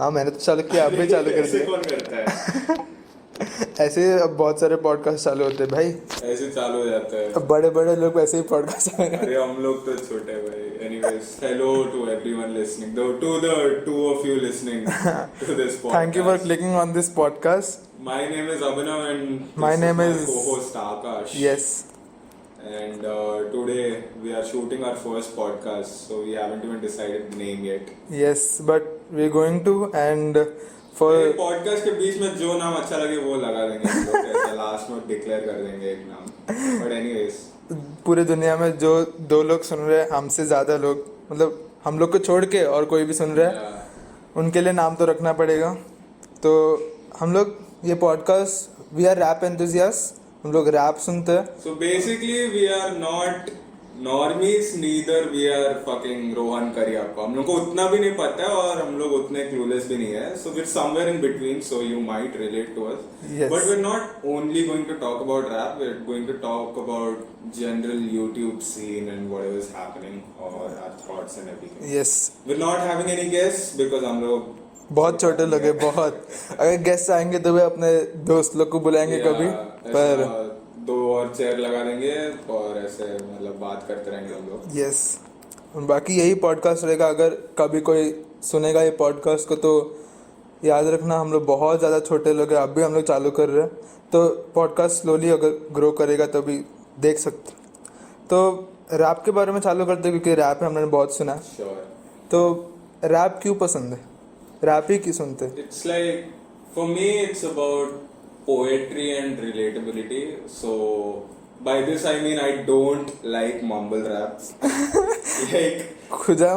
हाँ मैंने तो चालू किया, आप भी चालू कर ऐसे दिया। कौन करता है? ऐसे अब बहुत सारे पॉडकास्ट चालू होते हैं भाई, ऐसे चालू हो जाता है। अब बड़े बड़े लोग ऐसे ही पॉडकास्ट चालू करते अरे हम लोग तो छोटे भाई। Anyways, hello to everyone listening. To the two of you listening to this हैं। podcast. Thank you for clicking on this podcast. My name is Abhinav and My this name my is- co-host Akash. Yes, And today we are shooting our first podcast, so we haven't even decided the name yet. yes, but we're going to, and for ये podcast के बीच में जो नाम अच्छा लगे वो लगा देंगे हम लोग, ऐसा लास्ट में डिक्लेयर कर देंगे एक नाम. But anyways, पूरे दुनिया में जो 2 लोग सुन रहे हैं, हमसे ज़्यादा लोग, मतलब हम लोग को छोड़ के और कोई भी सुन रहा है, yeah. उनके लिए नाम तो रखना पड़ेगा. तो हम लोग ये podcast, we are rap enthusiast, हम लोग रैप सुनते हैं. So basically we are not normies, neither we are fucking Rohan Karyappa. हम लोग को उतना भी नहीं पता है और हम लोग उतने clueless भी नहीं है. So we're somewhere in between, so you might relate to us. Yes. But we're not only going to talk about rap, we're going to talk about general YouTube scene and whatever is happening or our thoughts and everything. Yes, We're not having any guests because हम लोग बहुत छोटे लोग हैं बहुत. अगर guest आएंगे तो वे अपने दोस्त लोग को बुलाएंगे कभी, पर दो और चेयर लगा देंगे और ऐसे मतलब बात करते रहेंगे हम लोग. यस, बाकी यही पॉडकास्ट रहेगा. अगर कभी कोई सुनेगा ये पॉडकास्ट को तो याद रखना हम लोग बहुत ज़्यादा छोटे लोग हैं, अब भी हम लोग चालू कर रहे हैं, तो पॉडकास्ट स्लोली अगर ग्रो करेगा तभी देख सकते. तो रैप के बारे में चालू करते हैं क्योंकि रैप हमने बहुत सुना है. श्योर. तो रैप क्यों पसंद है, रैप ही क्यों सुनते हैं? It's like, for me, it's about poetry and relatability. So, by this I mean I don't like mumble rap. Like, खुदा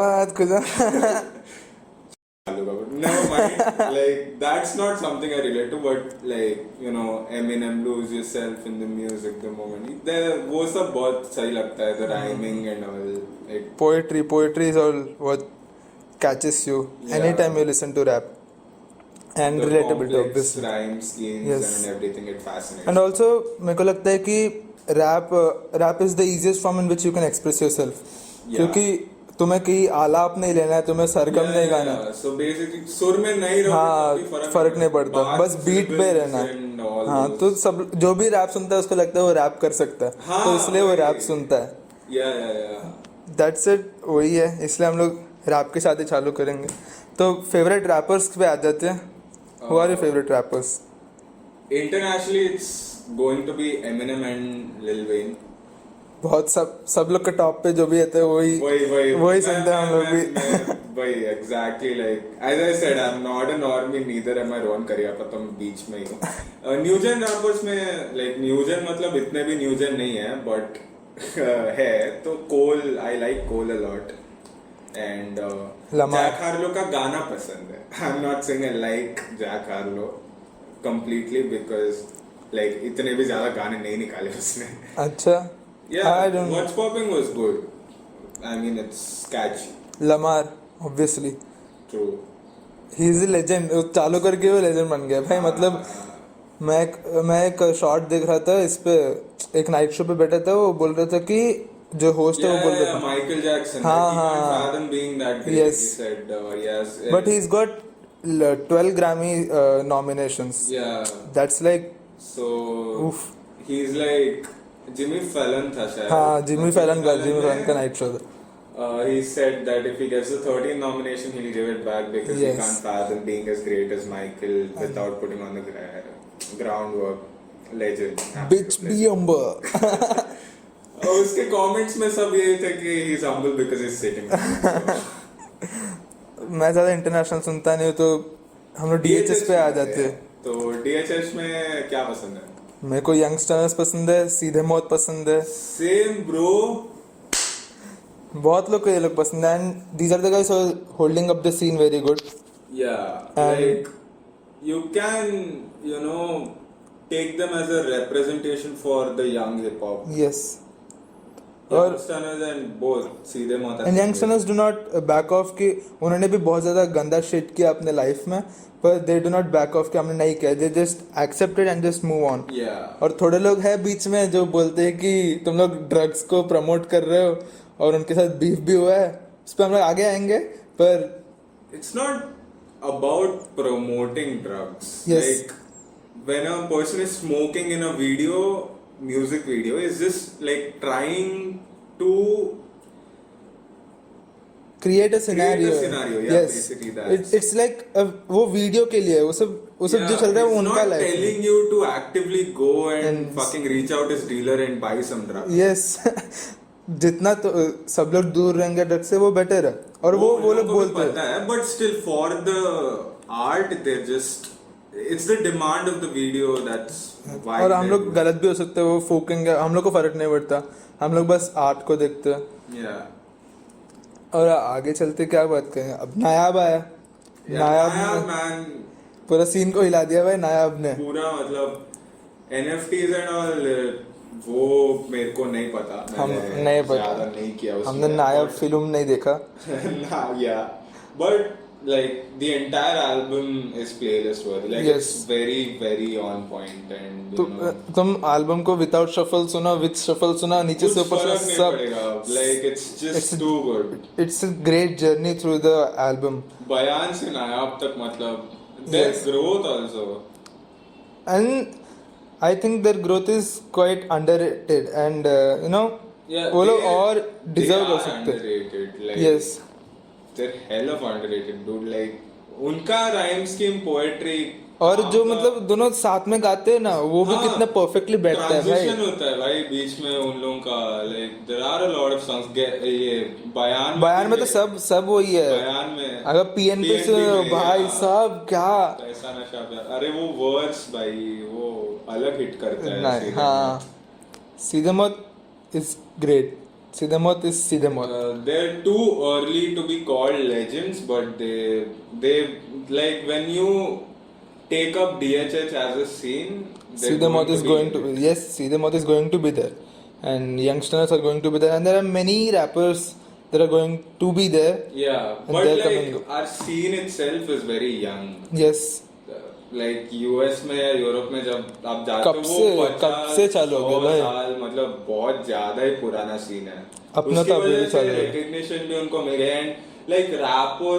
never mind. Like, that's not something I relate to, but like, you know, Eminem, Lose Yourself in the Music, the moment. वो सब बहुत सही लगता है, the rhyming and all. Like, poetry is all what catches you Yeah. anytime you listen to rap, and the relatability complex obviously. rhyme schemes Yes. and everything, it fascinates. And also मेरे को लगता है कि rap is the easiest form in which you can express yourself. Yeah. क्योंकि तुम्हें कहीं आलाप नहीं लेना है, तुम्हें सरगम नहीं गाना है. So basically सुर में नहीं रहो, हाँ, तभी फर्क नहीं पड़ता, बात, बस बीट पे syllables रहना. and all हाँ, those. तो सब जो भी रैप सुनता है उसको लगता है वो रैप कर सकता है, हाँ, तो इसलिए वो वही. रैप सुनता है. Yeah. दैट्स इट, वही है, इसलिए हम लोग रैप के साथ ही चालू करेंगे. तो फेवरेट रैपर्स पे आ जाते हैं. Who are your favourite rappers? Internationally, it's going to be Eminem and Lil Wayne. बहुत सब लोग के टॉप पे जो भी रहते हैं वही सुनते हैं हम लोग भी. वही exactly, like as I said, I'm not a normie, neither am I Rohan Karyappa, तो मैं बीच में ही हूँ. न्यू जेन रैपर्स में like न्यू जेन मतलब इतने भी न्यू जेन नहीं है, but है तो Cole, I like Cole a lot. And Lamar. Jack Harlow का गाना पसंद है. I'm not saying I like Jack Harlow completely because like इतने भी ज्यादा गाने नहीं निकाले उसने. अच्छा. Yeah, I don't know. What's Popping was good. I mean, it's catchy. Lamar obviously, True. he is a legend. वो चालू करके वो लेजेंड बन गया भाई. मतलब मैं एक शॉर्ट देख रहा था, इस पे एक नाइट शो पे बैठा था, वो बोल रहा था कि जो होस्ट है वो बोल रहा था Michael Jackson. हाँ, He can't हाँ. fathom being that great. Yes. He said, yes. but he's got 12 Grammy nominations. Yeah. That's like So oof. he's like Jimmy Fallon था शायद. हाँ, जिमी फैलन का नाइट शो था. He said that if he gets the 13th nomination, he'll give it back because Yes. he can't fathom being as great as Michael without putting on the groundwork. Legend. Bitch be humble. और उसके comments में सब ये थे कि he's humble because he's sitting. मैं ज़्यादा international सुनता नहीं हूँ, तो हम लोग DHS पे आ जाते हैं. तो DHS में क्या पसंद है? मेरे को यंगस्टर्स पसंद है, सीधे मौत पसंद है. Same bro. बहुत लोग को ये लोग पसंद है, and these are the guys holding up the scene very good. Yeah, like you can, you know, take them as a representation for the young hip hop. Yes. और Youngsters and both सीधे मौत. And youngsters do not back of कि उन्होंने भी बहुत ज़्यादा गंदा shit किया अपने लाइफ में, पर they do not back of कि हमने नहीं किया, they just accepted and just move on. Yeah. और थोड़े लोग हैं बीच में जो बोलते हैं कि तुम लोग ड्रग्स को प्रमोट कर रहे हो और उनके साथ बीफ भी हुआ है, उस पर हम लोग आगे आएंगे. पर It's not about promoting drugs. Yes. Like when a person is smoking in a video, music video, is just like trying to create a scenario. yeah, Yes, basically that. it's like वो video के लिए है, वो सब जो चल रहा है वो उनका It's not लाइफ है. telling you to actively go and And- fucking reach out his dealer and buy some drugs. Yes जितना तो सब लोग दूर रहेंगे ड्रग से वो बेटर है, और वो लोग उनको भी बोलते हैं. पता है, but still for the art they're just, it's the demand of the video that's why और हम they're लोग doing गलत भी हो सकते हैं, वो फूकेंगे, हम लोग को फर्क नहीं पड़ता, हम लोग बस आर्ट को देखते हैं. it. Yeah. और आगे चलते क्या बात करें. अब नायाब आया. Yeah, नायाब नया ने man, पूरा सीन को हिला दिया भाई नायाब ने. पूरा मतलब NFTs and all, वो मेरे को नहीं पता. हम मैंने नहीं पता. ज्यादा नहीं किया उसमें. हमने नायाब but- फिल्म नहीं देखा. Nah, yeah, but like the entire album is playlist worthy. Like Yes. it's very very on point and you know, तुम एल्बम को विदाउट शफल सुना, विद शफल सुना, नीचे से कुछ ऊपर फर्क से नहीं सब. पड़ेगा. Like it's just It's- too good. It's a great journey through the album. बयान से नायाब तक मतलब their Yes. growth also. And I think their growth is quite underrated and you know Yeah, वो लोग they- और they डिजर्व कर are सकते हैं. underrated. Like yes they're hell of underrated, dude. Like उनका rhyme scheme, poetry. और जो आपका- मतलब दोनों साथ में गाते हैं ना, वो भी हाँ, कितना परफेक्टली बैठता है transition भाई. होता है भाई बीच में उन लोगों का. Like there are a lot of songs. ये बयान बयान में तो सब वही है. बयान में अगर पीएनपी से में, भाई हाँ, साहब क्या पैसा नशा प्यार. अरे वो वर्ड्स भाई वो अलग हिट करता है. नहीं. सीधे हाँ, सीधे मौत इज ग्रेट. सीधे मौत इज सीधे मौत. They're too early to be called legends, but they like when you take up DHH as a scene, they're सीधे मौत going is to be going to be, yes, सीधे मौत is going to be there, and youngsters are going to be there, and there are many rappers that are going to be there. Yeah, And but they're like coming up. our scene itself is very young. Yes, Like US में या Europe में जब आप जाते कब हो से- वो कब से चालू हो गया 50 भाई? साल मतलब बहुत ज्यादा ही पुराना सीन है. अपना उसकी तो अभी भी वजह से चालू है. recognition भी उनको मिल गया. And like rapper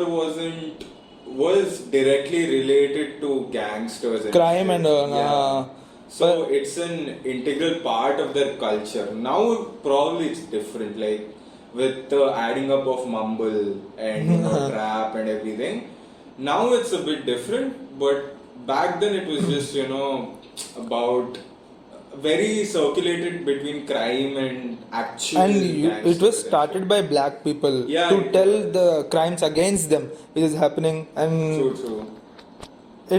was directly related to gangsters and crime shit. and all. Yeah. हाँ. So it's an integral part of their culture. Now probably it's different, like with the adding up of mumble and you know, trap and everything. Now it's a bit different, but back then it was just you know about very circulated between crime and actual. And it gangsters was and started by black people Yeah, to it tell was. the crimes against them which is happening, shit. and True.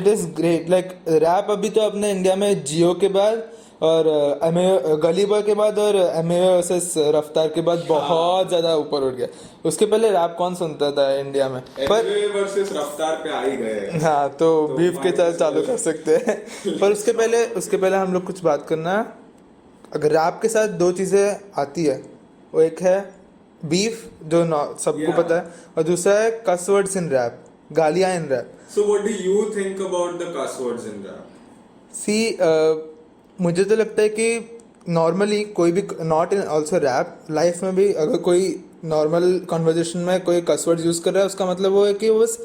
it is great. Like rap अभी तो अपने India में जियो के बाद और गली boy के बाद और एमए वर्सेस रफ्तार के बाद बहुत ज्यादा ऊपर उठ गया. उसके पहले रैप कौन सुनता था इंडिया में? पर MA versus रफ्तार पे आ ही गए. हाँ, तो बीफ के साथ माइनस चालू कर सकते हैं. पर उसके पहले हम लोग कुछ बात करना. अगर रैप के साथ दो चीजें आती है, वो एक है बीफ जो सबको Yeah. पता है, और दूसरा है कस वर्ड्स इन रैप, गालियां इन rap. So what do you think about the cuss words in rap? See मुझे तो लगता है कि नॉर्मली कोई भी, not in also rap, life में भी अगर कोई नॉर्मल कन्वर्जेशन में कोई कस वर्ड यूज कर रहा है, उसका मतलब वो है कि वो बस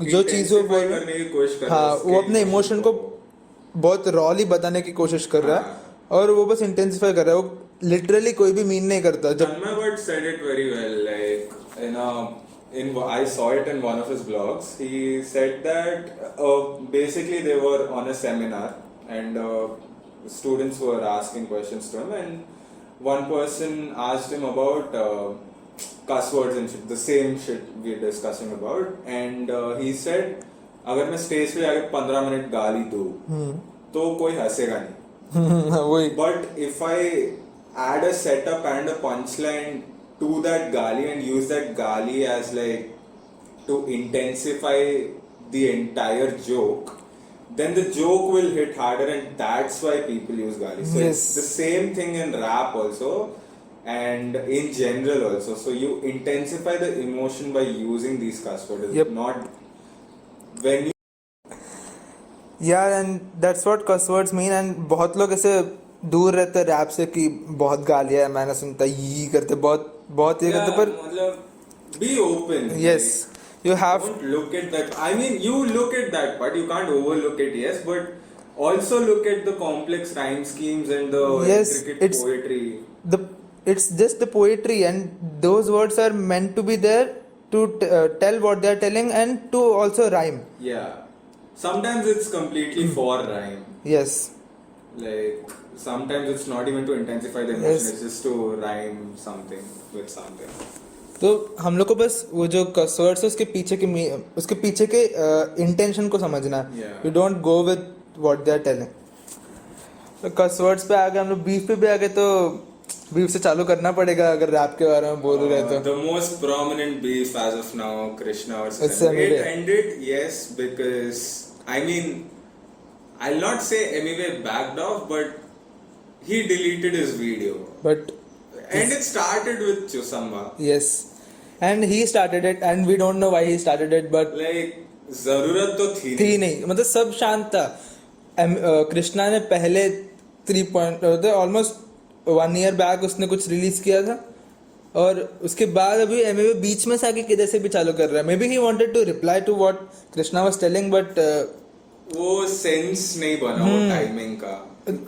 जो चीज़ वो बोल Intensify करने की कोशिश कर रहा है हाँ, उसके वो अपने emotion इमोशन को बहुत रॉली बताने की कोशिश कर रहा है, और वो बस इंटेंसिफाई कर रहा है. वो लिटरली कोई भी मीन नहीं करता. जब Tanmay Bhatt said it very well. Like I saw it in one of his blogs. He said that basically they were on a seminar and students were asking questions to him, and one person asked him about cuss words and shit, the same shit we're discussing about, and he said अगर मैं stage पे आके 15 minute गाली दूं तो कोई हंसेगा नहीं. वही But if I add a setup and a punchline to that gali and use that gali as like to intensify the entire joke, then the joke will hit harder, and that's why people use gali. So Yes. it's the same thing in rap also and in general also. So you intensify the emotion by using these cuss words. Yep. Not when you यार, and that's what cuss words mean. And बहुत लोग ऐसे दूर रहते हैं rap से कि बहुत गालियां है, मैंने सुनता ये करते, बहुत बहुत ये करते, पर मतलब be open. Yes, you have Don't look at that. I mean, you look at that part. You can't overlook it, yes, but also look at the complex rhyme schemes and the Yes, intricate it's- poetry. the it's just the poetry, and those words are meant to be there to tell what they are telling and to also rhyme. Yeah. Sometimes it's completely for rhyme. Yes. Like sometimes it's not even to intensify the emotion. Yes. It's just to rhyme something with something. तो हम लोग को बस वो जो कर्सवर्ड्स है उसके पीछे के इंटेंशन को समझना है. Yeah. You don't go with what they are telling. तो कर्सवर्ड्स पे आ गए हम लोग, बीफ पे भी आ गए, तो बीफ से चालू करना पड़ेगा अगर रैप के बारे में बोल रहे तो. The most prominent beef as of now, Krishna versus It's Emiway. It Emiway. ended, yes, because I mean, I'll not say Emiway backed off, but he deleted his video, but and it started with Chusamba. Yes, and he started it and we don't know why he started it, but Like जरूरत तो थी थी नहीं, मतलब सब शांत था. कृष्णा ने पहले 3 पॉइंट ऑलमोस्ट 1 ईयर बैक उसने कुछ रिलीज किया था, और उसके बाद अभी एमए बीच में से आके किधर से भी चालू कर रहा है. Maybe he wanted to reply to what Krishna was telling, but वो सेंस नहीं बना वो टाइमिंग का.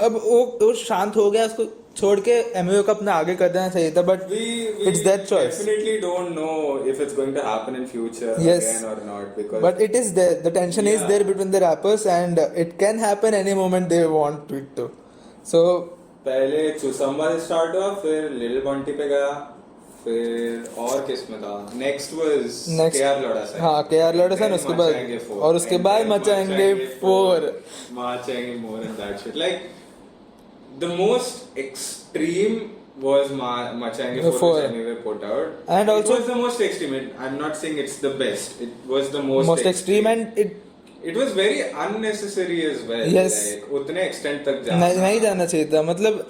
अब वो शांत हो गया, उसको छोड़ के एमए को अपना आगे कर देना चाहिए था, but We It's their choice. definitely don't know if it's going to happen in future Yes. again or not, because but it is there, the tension is Yeah. there between the rappers, and it can happen any moment they want it to. So पहले चुसम्बा से start हुआ, फिर little Bunty पे गया, फिर और किस में था. नेक्स्ट वाज Next- केआर लोडासन. हाँ, KR लोडासन, उसके बाद- मचाएंगे four. और उसके And बाद then मचाएंगे four. मचाएंगे more and that shit. Like the most extreme was मचाएंगे The four, four. which Emiway put out. And it also- was the most extreme. I'm not saying it's the best. It was the most extreme, and It was very unnecessary as well. Yes. Like, उतने extent तक नहीं जाना चाहिए था. मतलब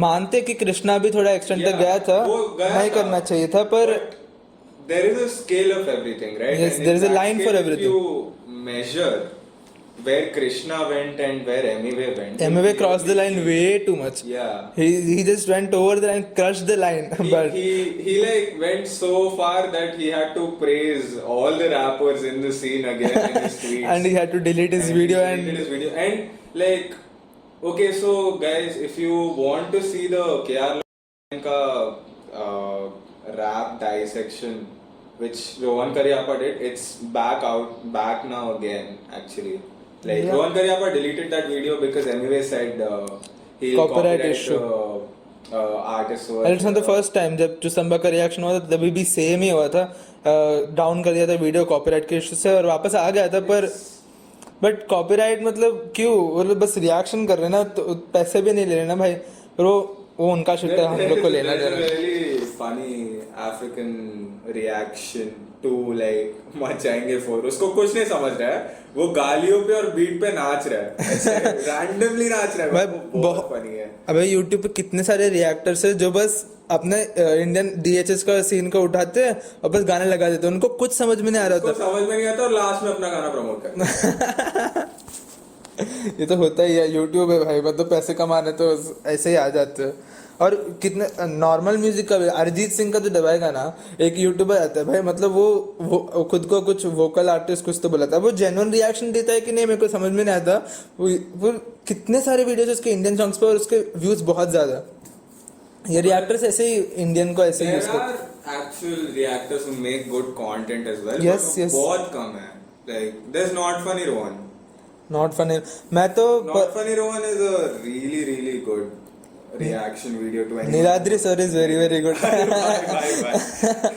मानते कि कृष्णा भी थोड़ा एक्सटेंड तक Yeah, गया था, वो गया नहीं था. करना चाहिए था, पर But there is a scale of everything, right? Yes, And there in is a that line for scale, everything. If you measure where Krishna went and where Emiway went, MA crossed the line way too much. Yeah. He just went over the line, crushed the line. But He like went so far that he had to praise all the rappers in the scene again in his tweets. and he had to delete his And video, he deleted his video. And like, okay, so guys, if you want to see the KR ka rap dissection, which Rohan Karyapa did, it's back now again actually. Like Yeah. Rohan Karyapa deleted that video because Emiway said he'll Copyright copyright issue. artist work. And it's not the first time. जब चुसम्बा का reaction हुआ था तभी भी same ही हुआ था. Down कर दिया था वीडियो कॉपीराइट के इशू से, और वापस आ गया था. पर बट कॉपीराइट मतलब क्यों, वो लोग बस रिएक्शन कर रहे हैं ना, तो पैसे भी नहीं ले रहे ना भाई. वो उनका शिट है, हम लोग को लेना There's a देना. very funny African reaction to like मचाएंगे फोर. उसको कुछ नहीं समझ रहा है, वो गालियों पे और बीट पे नाच रहा है, रैंडमली नाच रहा है. भाई, वो बहुत फनी है. अबे यूट्यूब पे कितने सारे रिएक्टर्स है जो बस अपने इंडियन डीएचएस का सीन को उठाते हैं और बस गाने लगा देते हैं. उनको कुछ समझ में नहीं आ रहा उसको होता. समझ में नहीं आता और लास्ट में अपना गाना प्रमोट करता है. ये तो होता ही है, यूट्यूब है भाई, मतलब पैसे कमाने तो ऐसे ही आ जाते हैं. और कितने नॉर्मल म्यूजिक का भी, अरिजीत सिंह का तो दबाएगा ना, एक यूट्यूबर आता है भाई, मतलब वो खुद को कुछ वोकल आर्टिस्ट कुछ तो बोलाता है, वो जेन्युइन रिएक्शन देता है कि नहीं मेरे को समझ में नहीं आता. वो कितने सारे वीडियोस उसके इंडियन सॉन्ग्स पे, और उसके व्यूज बहुत ज्यादा. ये रिएक्टर्स ऐसे ही इंडियन को ऐसे यूज There करते are actual reactors who make good content as well. Yes, but yes. बहुत कम है. Like there's Not Funny Rohan. Not funny. मैं तो Not Funny Rohan is a really good reaction video to anyone. Niladri sir is very good. Bye.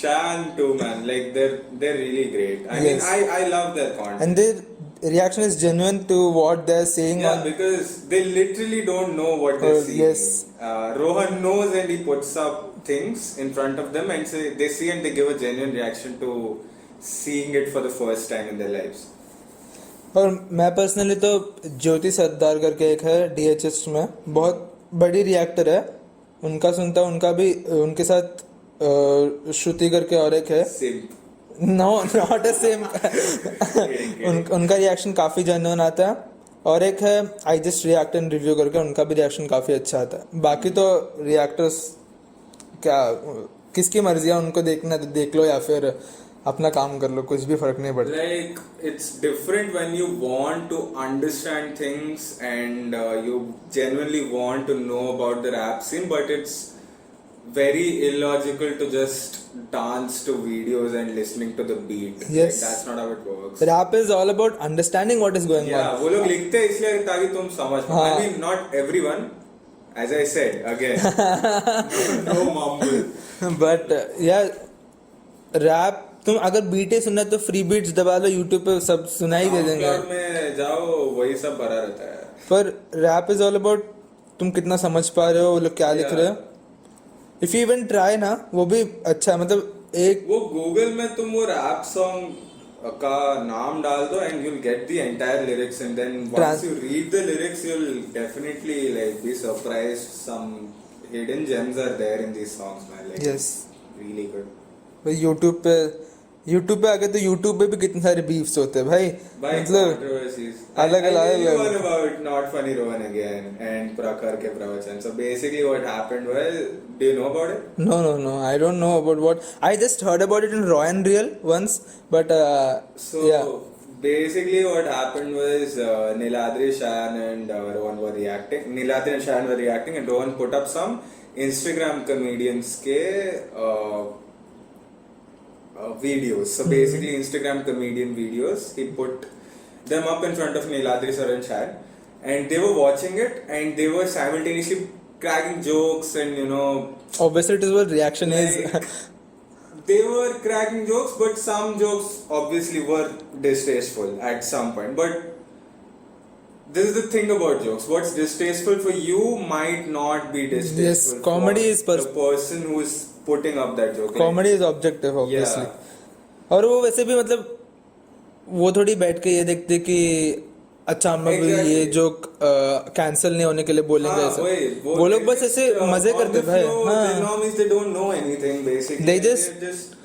Shan too, man. Like they're really great. I Yes. mean, I love their content. And their reaction is genuine to what they're saying. Yeah, on because they literally don't know what they're seeing. Yes. Rohan knows, and he puts up things in front of them, and they see and they give a genuine reaction to seeing it for the first time in their lives. और मैं personally तो ज्योति सरदार करके एक है DHS में, बहुत बड़ी reactor है, उनका सुनता हूँ. उनका भी उनके साथ श्रुति करके और एक है. Same. No not a same. उनका रिएक्शन काफी जेन्युइन आता है. और एक है I just react and review करके, उनका भी रिएक्शन काफी अच्छा आता है. बाकी तो रिएक्टर्स क्या, किसकी मर्जी है, उनको देखना है तो देख लो, या फिर अपना काम कर लो, कुछ भी फर्क नहीं पड़ता. Like, it's different when you want to understand things and you genuinely want to know about the rap scene, but it's very illogical to just dance to videos and listening to the beat. Yes. Like, that's not how it works. Rap is all about understanding what is going Yeah, on. वो लोग लिखते हैं इसलिए ताकि तुम समझ पाओ. हाँ. I mean, not everyone. As I said again, no mumble. But यार रैप तुम अगर बीटे सुनना है तो फ्री बीट्स दबा लो, यूट्यूब पे सब सुनाई दे देंगे. SoundCloud में जाओ, वही सब भरा रहता है. पर रैप इज ऑल अबाउट तुम कितना समझ पा रहे हो, वो लोग क्या लिख रहे हो. इफ यू इवन ट्राई ना, वो भी अच्छा है. मतलब एक वो गूगल में तुम वो रैप सॉन्ग का नाम डाल दो and you'll get the entire lyrics, and then once you read the lyrics you'll definitely like be surprised. Some hidden gems are there in these songs, man. Like, yes really good. YouTube पे आगे तो YouTube पे भी कितने सारे beefs होते हैं भाई. By मतलब controversies. अलग I'll tell you अलग one about Not Funny Rohan again and Prakhar ke pravachan. So basically what happened was, do you know about it? no I don't know about what. I just heard about it in Raw and Real once, but So yeah. basically what happened was Niladri, Shayan and Rohan were reacting. Niladri and Shayan were reacting and Rohan put up some Instagram comedians ke videos. So basically Instagram comedian videos, he put them up in front of Niladri sir and Shayan, and they were watching it and they were simultaneously cracking jokes and Obviously it is what reaction is. like, they were cracking jokes, but some jokes obviously were distasteful at some point. But this is the thing about jokes. What's distasteful for you might not be distasteful Yes, comedy for is the person who is putting up that joke. Comedy is objective obviously. और वो वैसे भी मतलब वो थोड़ी बैठ के ये देखते कि अच्छा हम लोग Exactly. ये जोक कैंसिल नहीं होने के लिए बोलेंगे हाँ, ऐसा. वही, वो लोग बस ऐसे मजे on करते the भाई. floor, हाँ. The normies, they don't know anything basically. They just- They're just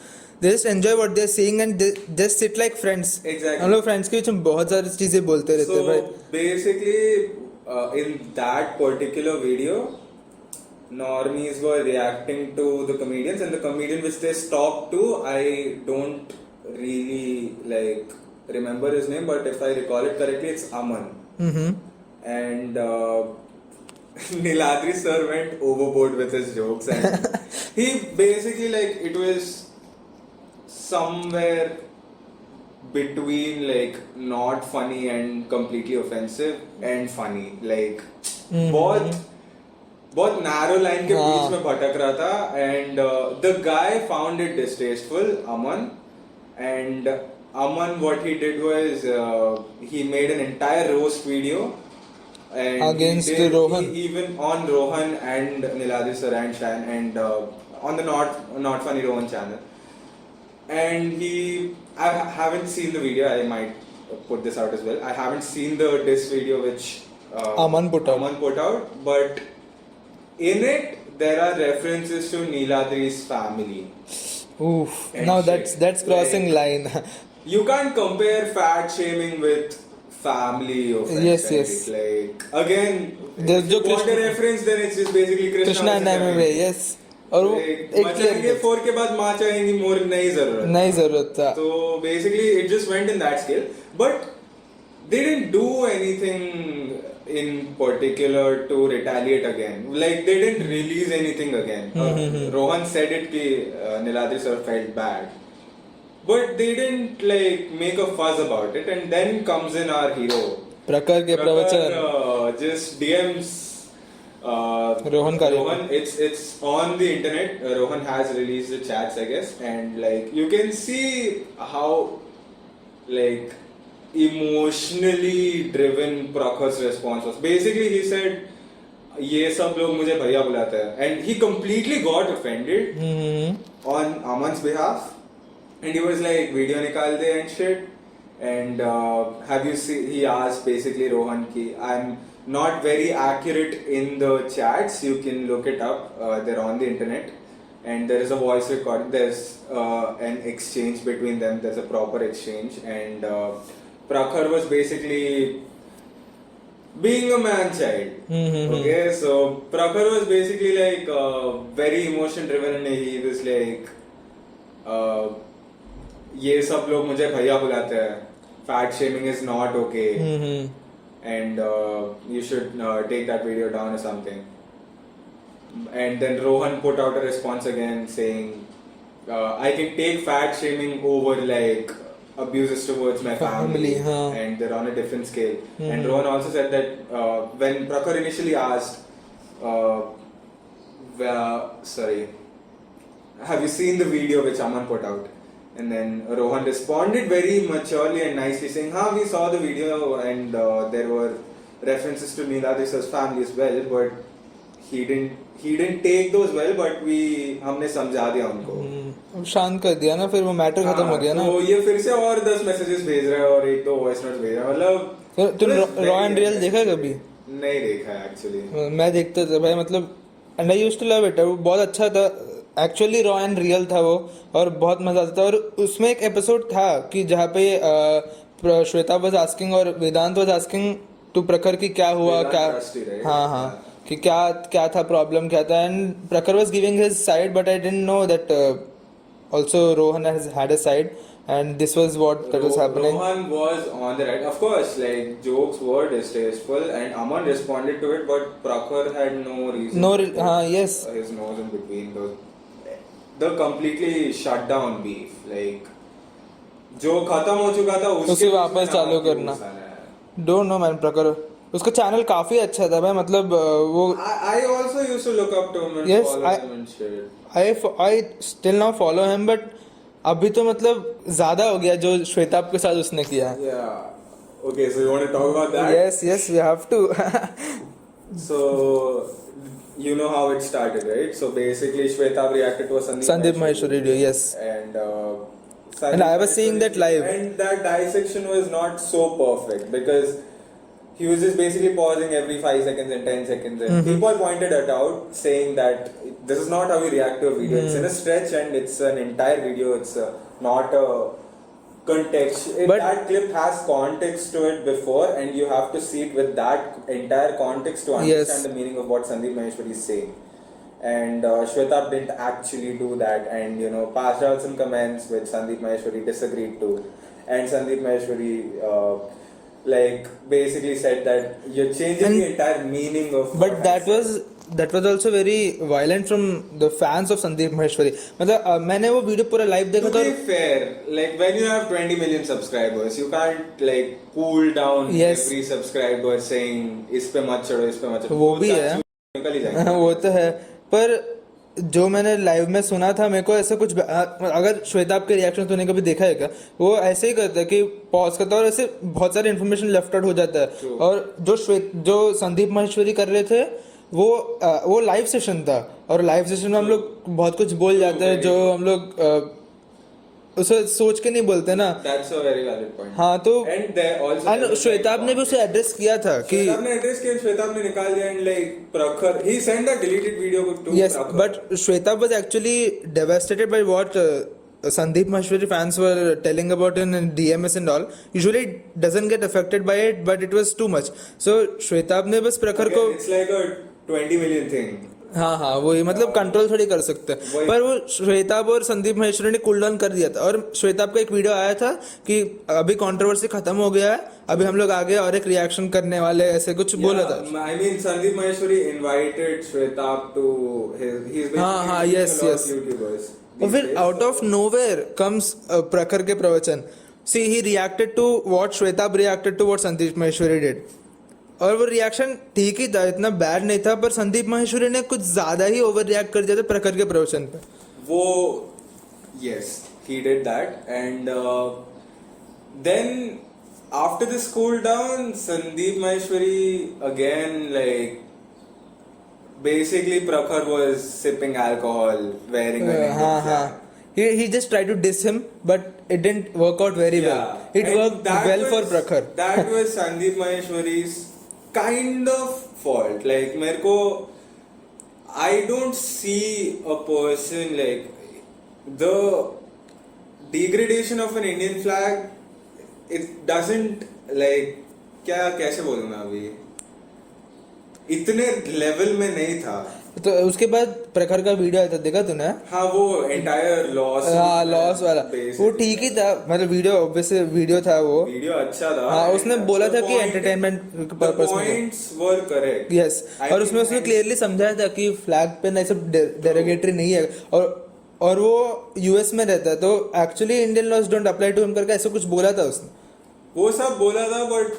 They just enjoy what they're seeing and they just sit like friends. Exactly. हम लोग फ्रेंड्स के बीच में बहुत सारी चीजें बोलते रहते हैं So भाई. basically, in that particular video, normies were reacting to the comedians, and the comedian which they stopped to, I don't really like remember his name, but if I recall it correctly, it's Aman. Mm-hmm. And Niladri sir went overboard with his jokes, and he basically like it was somewhere between like not funny and completely offensive and funny, like बहुत narrow line के बीच में भटक रहा था. And the guy found it distasteful, Aman. And Aman, what he did was he made an entire roast video and Against he did, Rohan. he even on Rohan and Niladri sir and Shayan, and on the Not Funny Rohan channel. And I haven't seen the video. I might put this out as well. I haven't seen the diss video which Aman put out, but in it there are references to Niladri's family. Oof. And Now shit. that's crossing line. You can't compare fat shaming with family offense. Yes, right? yes. Like again, The- if you जो want a Krishna- reference, then it's just basically Krishna. Krishna versus नाम family. में yes. और वो Like, एक मचाएंगे clear- 4 के बाद माँ चाहेंगी मोर नहीं जरूरत. नहीं जरूरत था. So basically, it just went in that scale. But they didn't do anything in particular to retaliate again. Like they didn't release anything again. Rohan said it कि Niladri sir felt bad, but they didn't like make a fuss about it. And then comes in our hero. प्रखर के प्रवचन. Just DMs. Rohan का it's on the internet. Rohan has released the chats, I guess, and like you can see how like emotionally driven Prakhar's response was. Basically, he said, "ये सब लोग मुझे भैया बुलाते हैं," and he completely got offended on Aman's behalf, and he was like, "Video निकाल दे and shit." And have you seen? He asked basically Rohan ki I'm not very accurate in the chats. You can look it up. They're on the internet, and there is a voice recording. There's an exchange between them. There's a proper exchange, and Prakhar was basically being a man child. Okay, so Prakhar was basically like very emotion driven, and he was like. ये सब लोग मुझे भैया बुलाते हैं, fat shaming is not okay and you should take that video down or something. And then Rohan put out a response again saying, I can take fat shaming over like abuses towards my family, and they're on a different scale. And Rohan also said that when Prakhar initially asked, sorry, have you seen the video which Aman put out? And then Rohan responded very maturely and nicely saying, we saw the video and there were references to Neela Desai's family as well, but he didn't take those well, but हमने समझा दिया उनको, शांत कर दिया ना, फिर वो मैटर खत्म हो गया ना. तो ये फिर से और 10 मैसेजेस भेज रहा है और 1-2 वॉइस नोट भेज रहा है, मतलब तुम रॉ एंड रियल देखा कभी? नहीं देखा एक्चुअली. मैं देखता था भाई, मतलब and I used to love it. वो बहुत अच्छा था एक्चुअली, रॉ एंड रियल था वो, और बहुत मजा आता था. और उसमें एक एपिसोड था कि जहाँ पे श्वेता वाज आस्किंग और वेदांत वाज आस्किंग टू प्रखर कि क्या हुआ, क्या, हाँ कि क्या था, प्रॉब्लम क्या था. एंड प्रखर was giving his side, but I didn't know that also Rohan has had a side, and this was what that was happening. Rohan was on the right, of course, like jokes were distasteful and Aman responded to it, but Prakhar had no reason yes, his nose in between those. The completely shut down beef, like जो खत्म हो चुका था उसे वापस चालू करना. Don't know man, प्रखर उसका चैनल काफी अच्छा था भाई, मतलब वो I also used to look up to him and follow him and shit. I still now follow him, but अभी तो मतलब ज्यादा हो गया जो श्वेताब के साथ उसने किया. Yeah. Okay, so you want to talk about that? Yes, we have to. So you know how it started, right? So basically Shwetab reacted to a Sandeep Maheshwari video, yes. And I was seeing that live. And that dissection was not so perfect because he was just basically pausing every 5 seconds and 10 seconds, and people pointed it out saying that this is not how we react to a video. It's in a stretch and it's an entire video. It's not a context. But that clip has context to it before, and you have to see it with that entire context to understand the meaning of what Sandeep Maheshwari is saying. And Shwetab didn't actually do that, and passed out some comments which Sandeep Maheshwari disagreed to, and Sandeep Maheshwari like basically said that you're changing the entire meaning of. But that was also very violent from the fans of Sandeep Maheshwari. मतलब मैंने वो video पूरा live देखा था. To be fair, like when you have 20 million subscribers, you can't like cool down every subscriber saying इस पे मत चढ़ो. वो भी है, निकल ही जाएगा. वो तो है, पर जो मैंने लाइव में सुना था, मेरे को ऐसा कुछ, अगर श्वेताब के रिएक्शन तूने कभी देखा है क्या, वो ऐसे ही करता है कि पॉज करता है और ऐसे बहुत सारे इन्फॉर्मेशन लेफ्ट आउट हो जाता है. और जो संदीप माहेश्वरी कर रहे थे वो लाइव सेशन था, और लाइव सेशन में हम लोग बहुत कुछ बोल जाते हैं जो हम लोग उसे सोच के नहीं बोलते ना. That's a very valid point. हाँ, तो and श्वेताब ने भी उसे एड्रेस किया था कि श्वेताब ने निकाल दिया, and like Prakhar, he sent a deleted video to yes, Prakhar. but Shwetab was actually devastated by what Sandeep Maheshwari fans were telling about in DMS and all. Usually it doesn't get affected by it, but it was too much. So Shwetab ने बस प्रखर को, it's like a 20 million thing. हाँ वही, मतलब control थोड़ी कर सकते हैं. पर वो श्वेताब और संदीप महेश्वरी ने कूल डाउन कर दिया था. और श्वेताब का एक वीडियो आया था कि अभी कंट्रोवर्सी खत्म हो गया है, अभी हम लोग आगे और एक रिएक्शन करने वाले, ऐसे कुछ बोला था. I mean Sandeep Maheshwari invited Shwetab to he's basically yes. YouTubers. और फिर out of nowhere comes Prakhar के प्रवचन. See he reacted to what Shwetabh reacted to what Sandeep Maheshwari did, और वो रिएक्शन ठीक ही था, इतना बैड नहीं था. पर संदीप माहेश्वरी ने कुछ ज्यादा ही ओवर रिएक्ट कर दिया था प्रखर के प्रवचन पे. वो yes, he did that, and then after this cool down, Sandeep Maheshwari again, like basically Prakhar was sipping alcohol, wearing a Indian flag. He just tried to diss him, but it didn't work out very well. It worked well for Prakhar. That was Sandeep Maheshwari's kind of fault. Like मेरे को, I don't see a person like the degradation of an Indian flag. It doesn't like, कैसे बोलूँ मैं अभी, इतने level में नहीं था. तो उसके बाद प्रखर का वीडियो आया था, देखा तूने? हाँ, वो एंटायर लॉस, हाँ, लॉस वाला वो ठीक ही था, मतलब वीडियो ऑब्वियसली वीडियो था वो, वीडियो अच्छा था। हाँ, उसने बोला था कि एंटरटेनमेंट पर्पस में, पॉइंट्स वर करेक्ट। यस, और उसमें उसने क्लियरली समझाया था कि फ्लैग पे ना सब डेरोगेटरी नहीं है, और वो यूएस में रहता है तो actually Indian laws don't apply to him करके ऐसा कुछ बोला था उसने, वो सब बोला था, but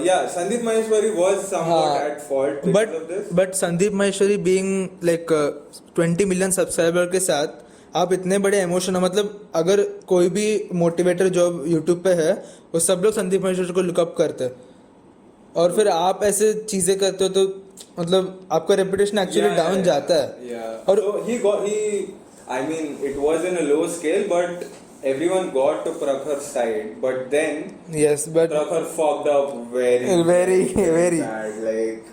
yeah, Sandeep Maheshwari was somewhat at fault because of this. But Sandeep Maheshwari being like 20 million subscriber के साथ आप इतने बड़े इमोशन, मतलब अगर कोई भी मोटिवेटर जो यूट्यूब पे है वो सब लोग संदीप माहेश्वरी को लुकअप करते हैं, और फिर आप ऐसे चीजें करते हो तो मतलब आपका रेपुटेशन एक्चुअली डाउन जाता है। और so I mean, it was in a low scale, but everyone got to Prakhar's side, but then yes, but Prakhar fucked up very bad. Like,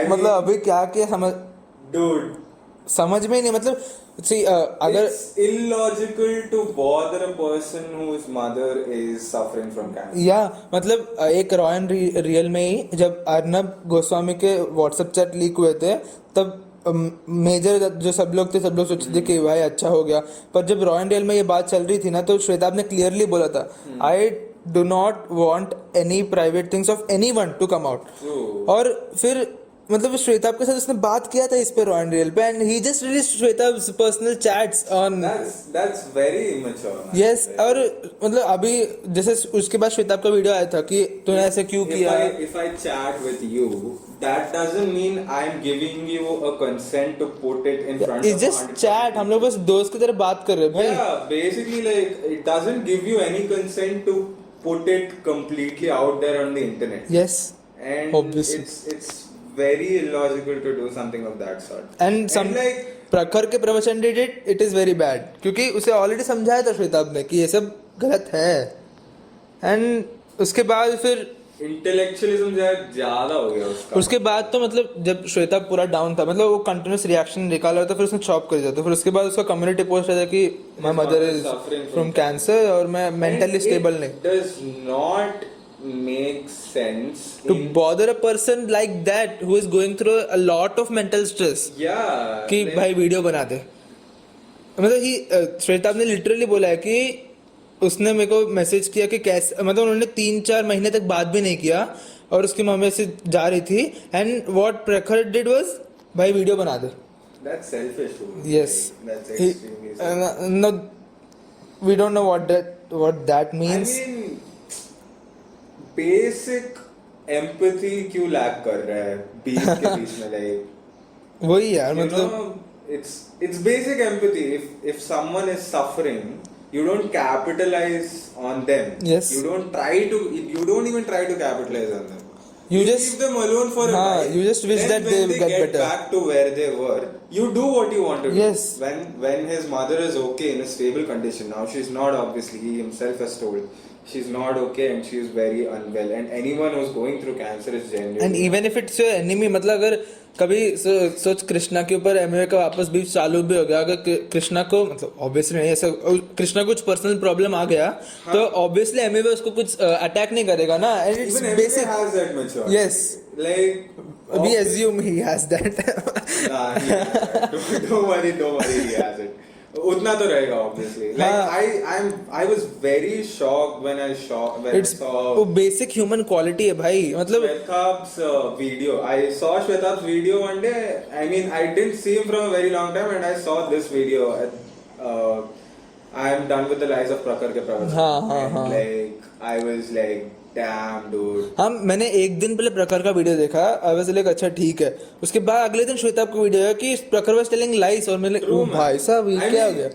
मतलब अभी क्या किया dude, समझ में ही नहीं, मतलब see, अगर it's illogical to bother a person whose mother is suffering from cancer. या मतलब एक रॉ एंड रियल में ही जब अर्नब गोस्वामी के व्हाट्सएप चैट लीक हुए थे तब मेजर जो सब लोग थे सब लोग सोचते थे कि भाई अच्छा हो गया, पर जब रॉ एंड रियल में ये बात चल रही थी ना तो श्वेताब ने क्लियरली बोला था, I do not want any private things of anyone to come out, और फिर मतलब श्वेताब के साथ उसने बात किया था इस पे रॉ एंड रियल पे, and he just released Shwetabh's personal chats on, that's very immature. Yes, और मतलब अभी जैसे उसके बाद श्वेताब का वीडियो आया था कि तूने ऐसे क्यों किया, if I chat with you, that doesn't mean I'm giving you a consent to put it in front it's of just chat, हम लोग बस दोस्त की तरह बात कर रहे हैं भाई। Yeah, basically like it doesn't give you any consent to put it completely out there on the internet. Yes, and obviously it's very illogical to do something of that sort. and some like प्रखर के प्रवचन did it is very bad, क्योंकि उसे already समझाया था श्वेताब ने कि ये सब गलत है, एंड उसके बाद फिर इंटेलेक्चुअलिज्म ज्यादा हो गया उसके बाद तो मतलब जब श्वेताब पूरा डाउन था, मतलब वो कंटिन्यूस रिएक्शन निकाल रहा था, फिर उसने चॉप कर दिया था, फिर उसके बाद उसका कम्युनिटी पोस्ट आया था कि my mother is from cancer और मैं मेंटली स्टेबल नहीं। Does not make sense to bother a person like that who is going through a lot of mental stress, कि भाई वीडियो बना दे, मतलब ही श्वेताब ने लिटरली बोला है कि उसने मेरे को मैसेज किया कि कैसे, मतलब उन्होंने 3-4 महीने तक बात भी नहीं किया और उसकी मम्मी से जा रही थी, एंड व्हाट प्रखर डिड वाज भाई वीडियो बना दे। That's selfish. Yes, that's extremely selfish. No, we don't know what that means. I mean, basic empathy क्यों लैक कर रहा है बीच के बीच में, लाइक वही यार, मतलब it's basic empathy. If someone is suffering, you don't capitalize on them. Yes, you don't even try to capitalize on them. You just leave them alone for a while. You just wish that they will get better. Back to where they were. You do what you want to do. Yes. When his mother is okay in a stable condition, now she's not, obviously he himself has told she's not okay and she is very unwell, and anyone who's going through cancer is genuine. And even if it's your enemy, मतलब अगर कभी सोच कृष्णा के ऊपर Amway का वापस बीच चालू भी हो गया, अगर कृष्णा को मतलब ऑब्वियसली नहीं ऐसा, कृष्णा कुछ पर्सनल प्रॉब्लम आ गया तो ऑब्वियसली एमवे उसको कुछ अटैक नहीं करेगा ना, and it's basic. has that maturity. Yes, like we assume he has that. don't worry, he has it. उतना तो रहेगा obviously. Like I was very shocked when I saw वो basic human quality है भाई, मतलब Shwetab's video. I saw Shwetab's video one day. I mean, I didn't see him from a very long time, and I saw this video. I am done with the lies of Prakhar के प्रवचन. हाँ. Like I was like, damn dude. हाँ, मैंने एक दिन पहले प्रखर का वीडियो देखा, आई वाज लाइक अच्छा ठीक है, उसके बाद अगले दिन श्वेताब का वीडियो है कि प्रखर वाज टेलिंग लाइस, और मैंने भाई साहब ये क्या हो गया।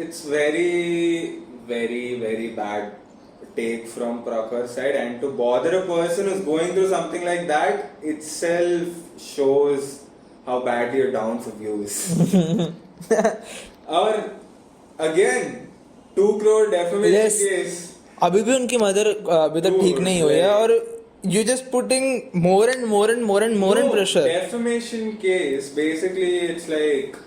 It's very bad take from Prakhar's side, and to bother a person who's going through something like that itself shows how badly you're down for views. Or again, 2 crore defamation case. अभी भी उनकी mother अभी तक ठीक नहीं हुई है, और you just putting more and pressure. Defamation case, basically it's like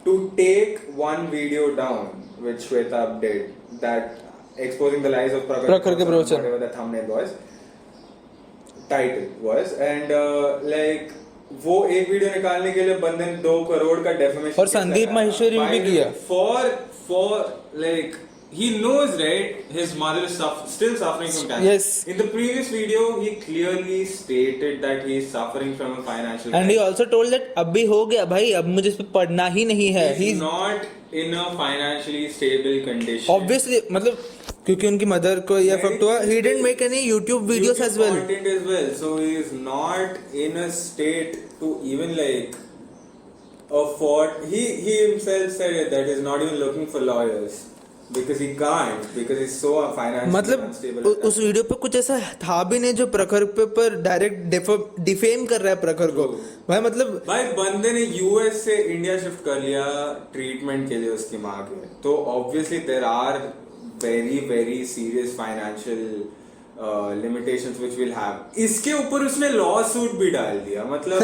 to take one video down which Shwetab did, that exposing the lies of Prakhar के प्रवचन, whatever the thumbnail was. Title was and like वो एक video निकालने के लिए बंदे ने 2 करोड़ का डेफेमेशन और संदीप माहेश्वरी भी किया for like he knows, right, his mother is still suffering from cancer. Yes. In the previous video he clearly stated that he is suffering from a financial and he also told that अब भी हो गया भाई, अब मुझे इस पे पढ़ना ही नहीं है. he's not in a financially stable condition. Obviously मतलब क्योंकि उनकी मदर को ये इफेक्ट हुआ. He didn't make any YouTube videos as well. Content as well. So he is not in a state to even like afford. He himself said that he's not even looking for lawyers because he can't, because he's so financially मतलब unstable. उस video पे कुछ ऐसा था भी नहीं जो प्रखर पे पर डायरेक्ट डिफेम कर रहा है प्रखर को. भाई मतलब भाई बंदे ने यूएस से इंडिया शिफ्ट कर लिया ट्रीटमेंट के लिए उसकी माँ के, तो obviously there are very very serious financial limitations which will have. इसके ऊपर उसने लॉ सूट भी डाल दिया. मतलब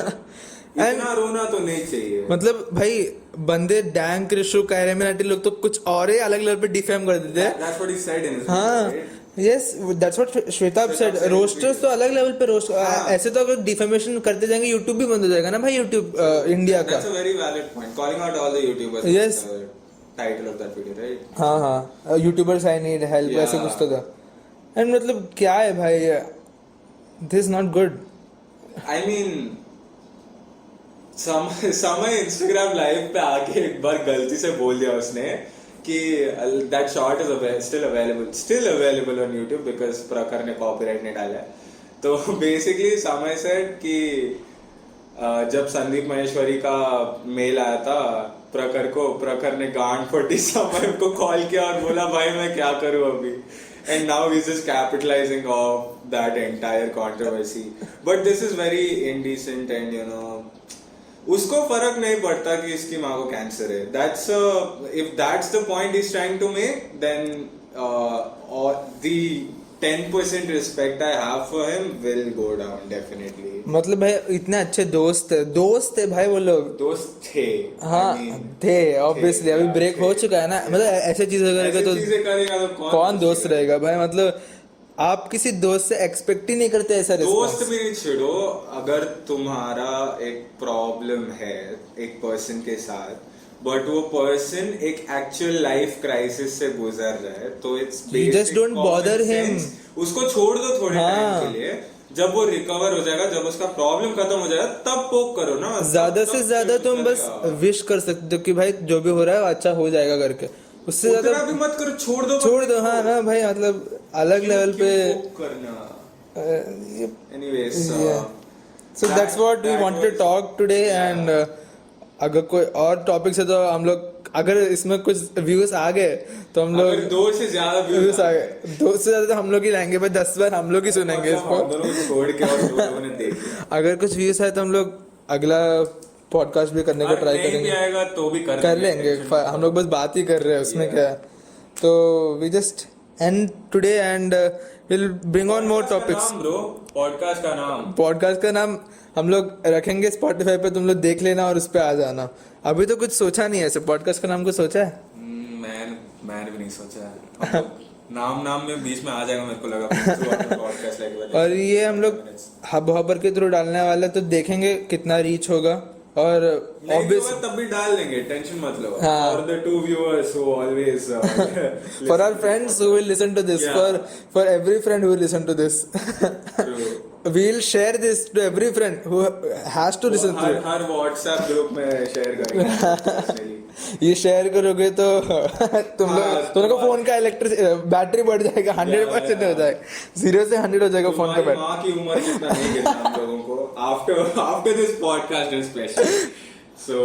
इतना रोना तो नहीं चाहिए. मतलब भाई बंदे डैंग क्रिशु कैरेमिनाटी लोग तो कुछ और ही अलग लेवल पे डिफेम कर देते हैं. That's what he said in his हाँ video, right? Yes that's what Shweta said. Roasters तो अलग लेवल पे रोस्ट. ऐसे तो अगर डिफेमेशन करते जाएंगे यूट्यूब भी बंद हो जाएगा ना भाई. यूट्यूब इंडिया का. That's a very valid point. Calling out all the YouTubers. Yes. Title of that video, right? हाँ हाँ यूट्यूबर्स आई नीड हेल्प ऐसे कुछ तो था. एंड मतलब क्या है भाई, this is not good. I mean, समय इंस्टाग्राम लाइव पे आके एक बार गलती से बोल दिया उसने कि that shot is still available on YouTube because प्रखर ने कॉपीराइट नहीं डाला है. तो बेसिकली समय सेड कि जब संदीप माहेश्वरी का मेल आया था प्रखर को, प्रखर ने गांड फटी समय को कॉल किया और बोला भाई मैं क्या करूं अभी. And now he's just capitalizing off that entire controversy. But this is very indecent and you know, उसको फर्क नहीं पड़ता कि इसकी माँ को कैंसर है. That's if that's the point he's trying to make, then the 10% respect I have for him will go down definitely. मतलब भाई इतने अच्छे दोस्त है भाई वो लोग. दोस्त थे. हाँ थे ऑब्वियसली. अभी ब्रेक हो चुका है ना. मतलब ऐसे चीजें करेगा तो कौन दोस्त रहेगा भाई. मतलब आप किसी दोस्त से एक्सपेक्ट ही नहीं करते ऐसा रिस्पॉन्स. दोस्त भी नहीं छोड़ो, अगर तुम्हारा एक प्रॉब्लम है एक पर्सन के साथ बट वो पर्सन एक एक्चुअल लाइफ क्राइसिस से गुजर रहा है तो it's just don't bother him. उसको छोड़ दो थोड़े टाइम के लिए. जब वो रिकवर हो जाएगा, जब उसका प्रॉब्लम खत्म हो जाएगा तब पोक करो ना. ज्यादा से ज्यादा तुम बस विश कर सकते हो कि भाई जो भी हो रहा है अच्छा हो जाएगा करके. उससे ज्यादा भी मत करो. छोड़ दो. हाँ ना भाई. मतलब अलग लेवल पे करना. Anyways, so that's what we wanted to talk today. And अगर कोई और टॉपिक है तो हम लोग, अगर इसमें कुछ व्यूज आ गए तो हम लोग 2 से ज्यादा व्यूज आ गए 2 से ज्यादा तो हम लोग ही लाएंगे भाई. 10 बार हम लोग ही सुनेंगे इसको. अगर कुछ व्यूज है तो हम लोग अगला पॉडकास्ट भी करने को ट्राई करेंगे. आएगा तो भी कर लेंगे. हम लोग बस बात ही कर रहे हैं उसमें क्या है. तो we just end today and will bring on more topics. Podcast का नाम हम लोग रखेंगे स्पॉटिफाई पे. तुम लोग देख लेना और उस पे आ जाना. अभी तो कुछ सोचा नहीं है ऐसे. पॉडकास्ट का नाम कुछ सोचा है? मैंने भी नहीं सोचा है. नाम में बीच में आ जाएगा मेरे को लगा पॉडकास्ट. और ये हम लोग हब हॉपर के थ्रू डालने वाले, तो देखेंगे कितना रीच होगा. और obviously तब भी डाल देंगे, टेंशन मत लो. For the 2 viewers who always for our friends who will listen to this, for every friend who will listen to this, we'll share this to every friend who has to listen to it. Her WhatsApp group में share करेंगे. ये share करोगे तो तुम लोग phone का electric battery बढ़ जाएगा. 100% हो जाएगा. 0 से 100 हो जाएगा फोन का बैटरी. माँ की उम्र कितना नहीं गिरना हम लोगों को after this podcast especially. So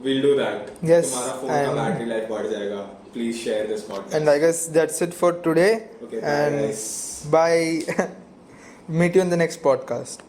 we'll do that. Yes. तुम्हारा फोन का बैटरी लाइफ बढ़ जाएगा. Please share this podcast. And I guess that's it for today. Okay, and guys. bye. Meet you in the next podcast.